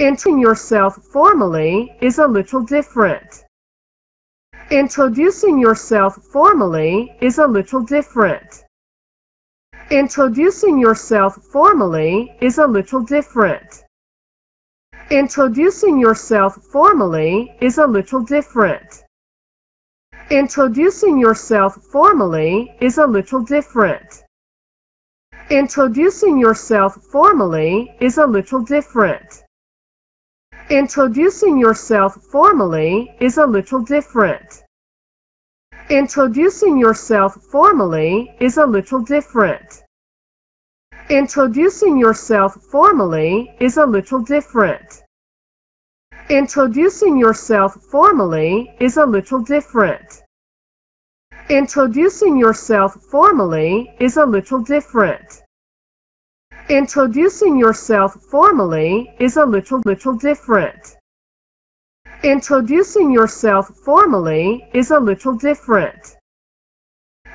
Introducing yourself formally is a little different. Introducing yourself formally is a little different. Introducing yourself formally is a little different. Introducing yourself formally is a little different. Introducing yourself formally is a little different. Introducing yourself formally is a little different. Introducing yourself formally is a little different. Introducing yourself formally is a little different. Introducing yourself formally is a little different. Introducing yourself formally is a little different. Introducing yourself formally is a little different. Introducing yourself formally is a little different. Introducing yourself formally is a little different.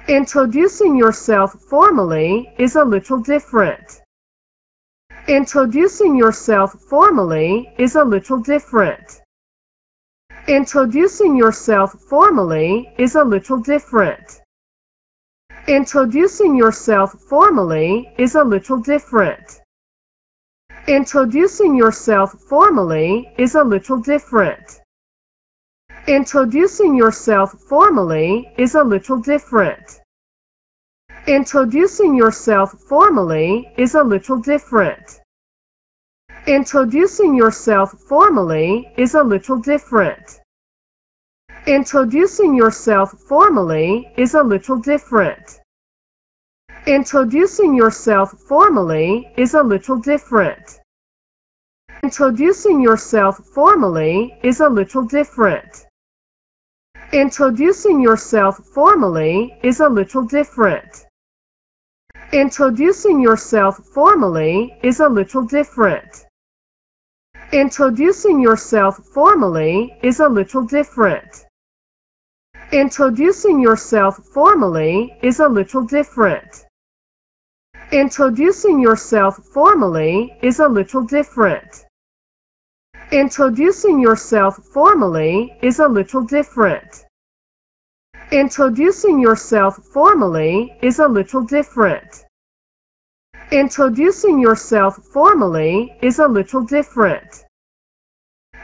Introducing yourself formally is a little different. Introducing yourself formally is a little different. Introducing yourself formally is a little different. Introducing yourself formally is a little different. Introducing yourself formally is a little different. Introducing yourself formally is a little different. Introducing yourself formally is a little different. Introducing yourself formally is a little different. Introducing yourself formally is a little different. Introducing yourself formally is a little different. Introducing yourself formally is a little different. Introducing yourself formally is a little different. Introducing yourself formally is a little different. Introducing yourself formally is a little different. Introducing yourself formally is a little different. Introducing yourself formally is a little different. Introducing yourself formally is a little different. Introducing yourself formally is a little different. Introducing yourself formally is a little different.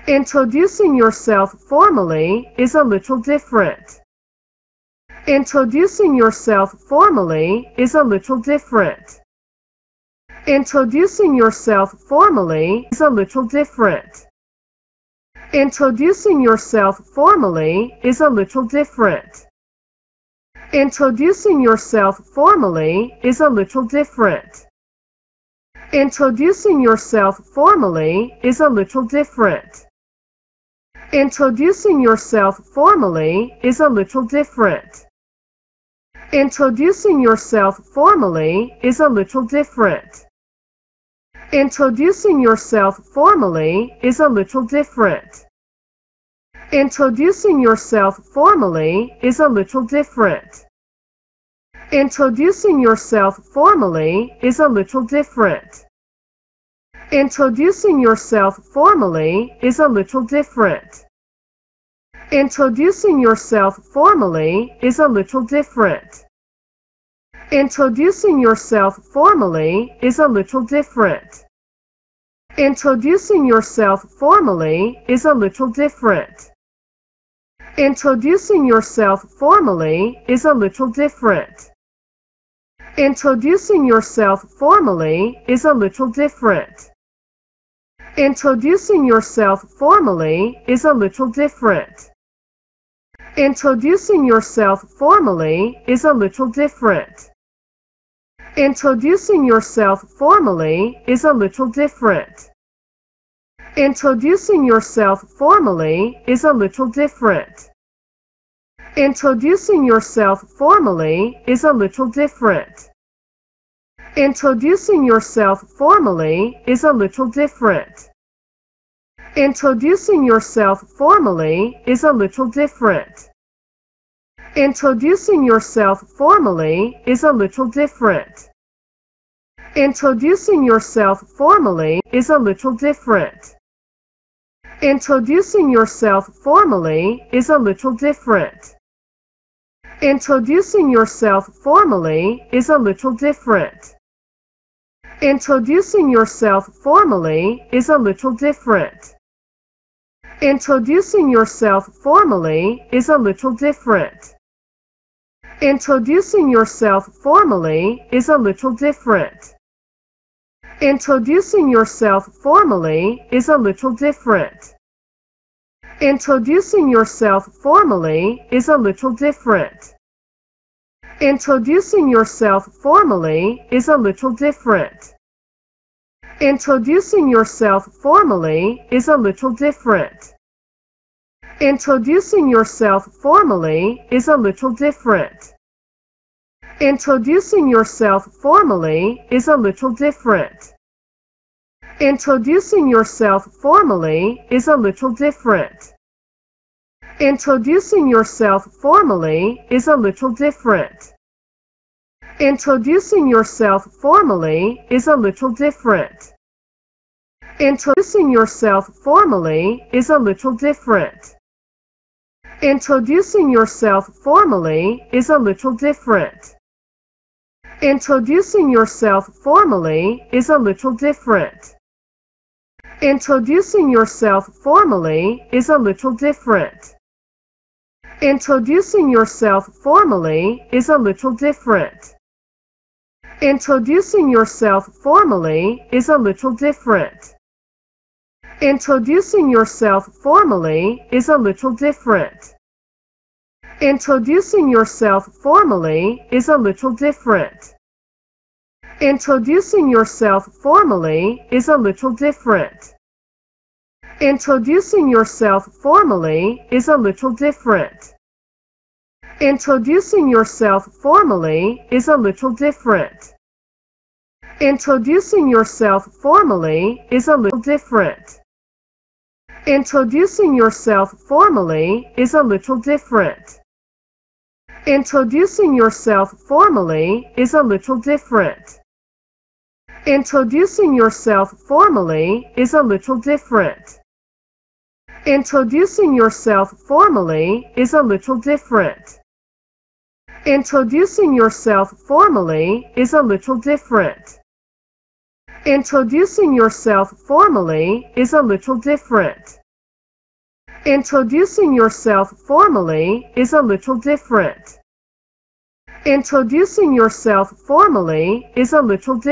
Introducing yourself formally is a little different. Introducing yourself formally is a little different. Introducing yourself formally is a little different. Introducing yourself formally is a little different. Introducing yourself formally is a little different. Introducing yourself formally is a little different. Introducing yourself formally is a little different. Introducing yourself formally is a little different. Introducing yourself formally is a little different. Introducing yourself formally is a little different. Introducing yourself formally is a little different. Introducing yourself formally is a little different. Introducing yourself formally is a little different. Introducing yourself formally is a little different. Introducing yourself formally is a little different. Introducing yourself formally is a little different. Introducing yourself formally is a little different. Introducing yourself formally is a little different. Introducing yourself formally is a little different. Introducing yourself formally is a little different. Introducing yourself formally is a little different. Introducing yourself formally is a little different. Introducing yourself formally is a little different. Introducing yourself formally is a little different. Introducing yourself formally is a little different. Introducing yourself formally is a little different. Introducing yourself formally is a little different. Introducing yourself formally is a little different. Introducing yourself formally is a little different. Introducing yourself formally is a little different. Introducing yourself formally is a little different. Introducing yourself formally is a little different. Introducing yourself formally is a little different. Introducing yourself formally is a little different. Introducing yourself formally is a little different. Introducing yourself formally is a little different. Introducing yourself formally is a little different. Introducing yourself formally is a little different. Introducing yourself formally is a little different. Introducing yourself formally is a little different. Introducing yourself formally is a little different. Introducing yourself formally is a little different. Introducing yourself formally is a little different. Introducing yourself formally is a little different. Introducing yourself formally is a little different. Introducing yourself formally is a little different. Introducing yourself formally is a little different. Introducing yourself formally is a little different. Introducing yourself formally is a little different. Introducing yourself formally is a little different. Introducing yourself formally is a little different. Introducing yourself formally is a little different. Introducing yourself formally is a little different. Introducing yourself formally is a little different. Introducing yourself formally is a little different. Introducing yourself formally is a little different. Introducing yourself formally is a little different. Introducing yourself formally is a little different. Introducing yourself formally is a little different. Introducing yourself formally is a little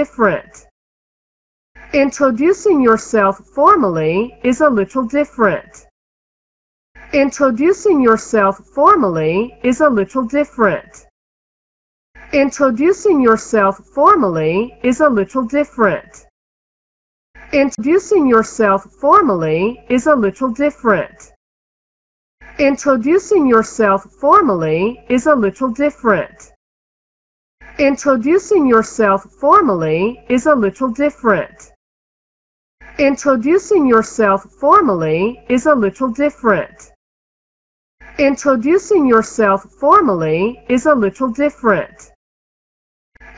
different. Introducing yourself formally is a little different. Introducing yourself formally is a little different. Introducing yourself formally is a little different. Introducing yourself formally is a little different. Introducing yourself formally is a little different. Introducing yourself formally is a little different. Introducing yourself formally is a little different. Introducing yourself formally is a little different.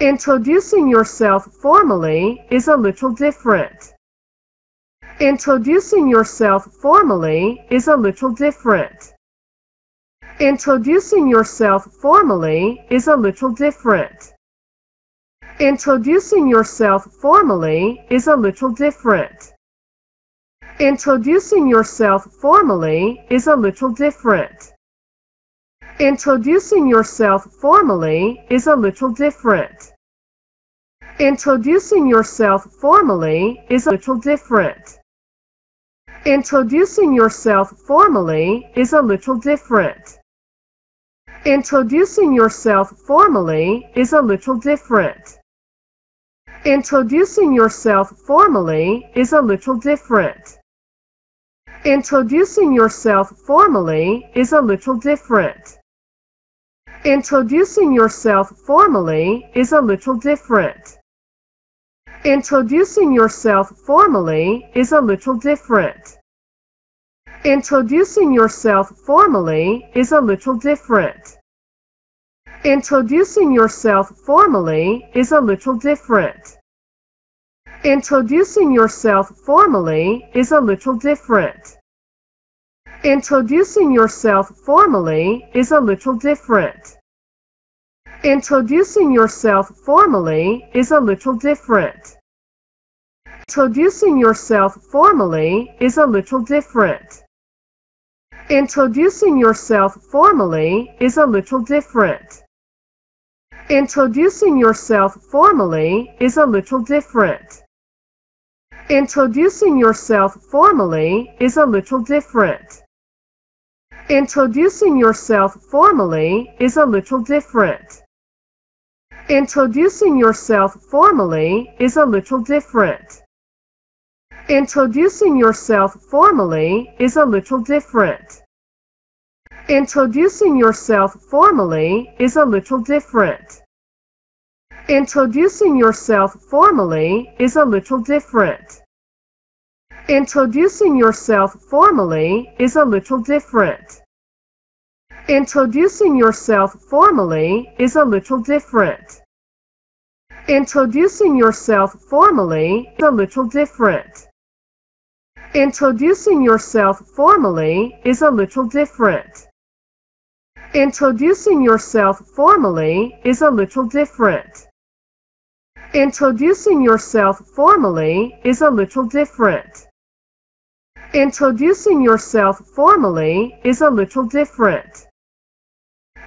Introducing yourself formally is a little different. Introducing yourself formally is a little different. Introducing yourself formally is a little different. Introducing yourself formally is a little different. Introducing yourself formally is a little different. Introducing yourself formally is a little different. Introducing yourself formally is a little different. Introducing yourself formally is a little different. Introducing yourself formally is a little different. Introducing yourself formally is a little different. Introducing yourself formally is a little different. Introducing yourself formally is a little different. Introducing yourself formally is a little different. Introducing yourself formally is a little different. Introducing yourself formally is a little different. Introducing yourself formally is a little different. Introducing yourself formally is a little different. Introducing yourself formally is a little different. Introducing yourself formally is a little different. Introducing yourself formally is a little different. Introducing yourself formally is a little different. Introducing yourself formally is a little different. Introducing yourself formally is a little different. Introducing yourself formally is a little different. Introducing yourself formally is a little different. Introducing yourself formally is a little different. Introducing yourself formally is a little different. Introducing yourself formally is a little different. Introducing yourself formally is a little different. Introducing yourself formally is a little different. Introducing yourself formally is a little different. Introducing yourself formally is a little different. Introducing yourself formally is a little different. Introducing yourself formally is a little different.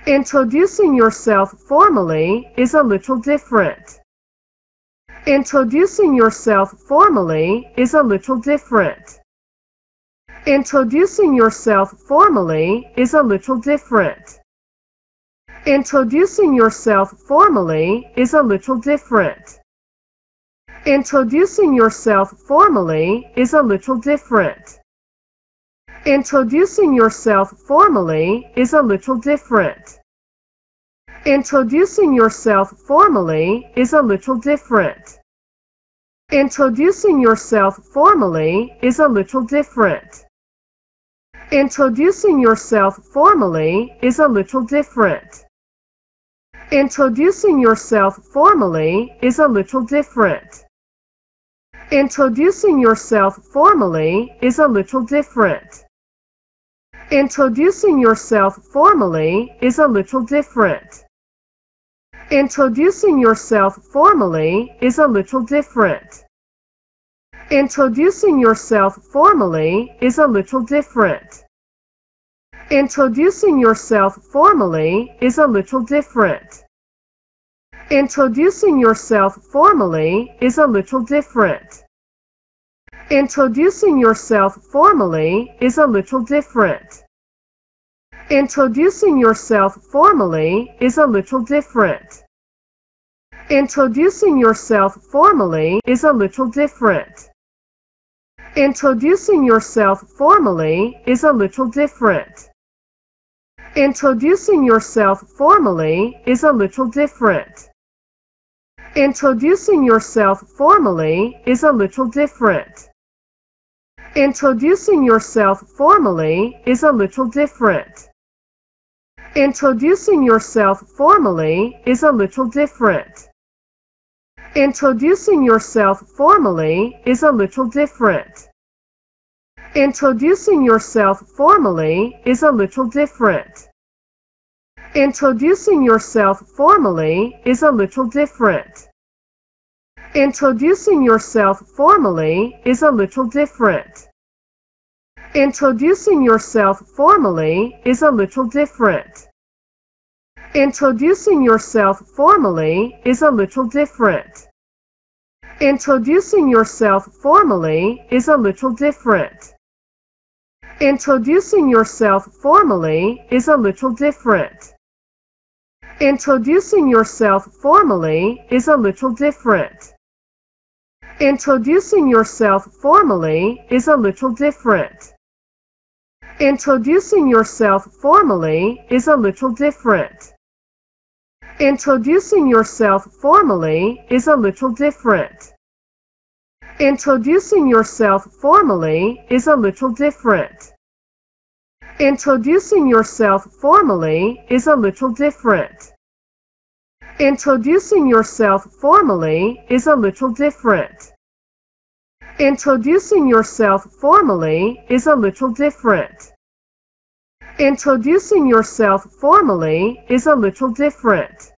Introducing yourself formally is a little different. Introducing yourself formally is a little different. Introducing yourself formally is a little different. Introducing yourself formally is a little different. Introducing yourself formally is a little different. Introducing yourself formally is a little different. Introducing yourself formally is a little different. Introducing yourself formally is a little different. Introducing yourself formally is a little different. Introducing yourself formally is a little different. Introducing yourself formally is a little different. Introducing yourself formally is a little different. Introducing yourself formally is a little different. Introducing yourself formally is a little different. Introducing yourself formally is a little different. Introducing yourself formally is a little different. Introducing yourself formally is a little different. Introducing yourself formally is a little different. Introducing yourself formally is a little different. Introducing yourself formally is a little different. Introducing yourself formally is a little different. Introducing yourself formally is a little different. Introducing yourself formally is a little different. Introducing yourself formally is a little different. Introducing yourself formally is a little different. Introducing yourself formally is a little different. Introducing yourself formally is a little different. Introducing yourself formally is a little different. Introducing yourself formally is a little different. Introducing yourself formally is a little different. Introducing yourself formally is a little different. Introducing yourself formally is a little different. Introducing yourself formally is a little different. Introducing yourself formally is a little different. Introducing yourself formally is a little different. Introducing yourself formally is a little different. Introducing yourself formally is a little different. Introducing yourself formally is a little different. Introducing yourself formally is a little different. Introducing yourself formally is a little different. Introducing yourself formally is a little different.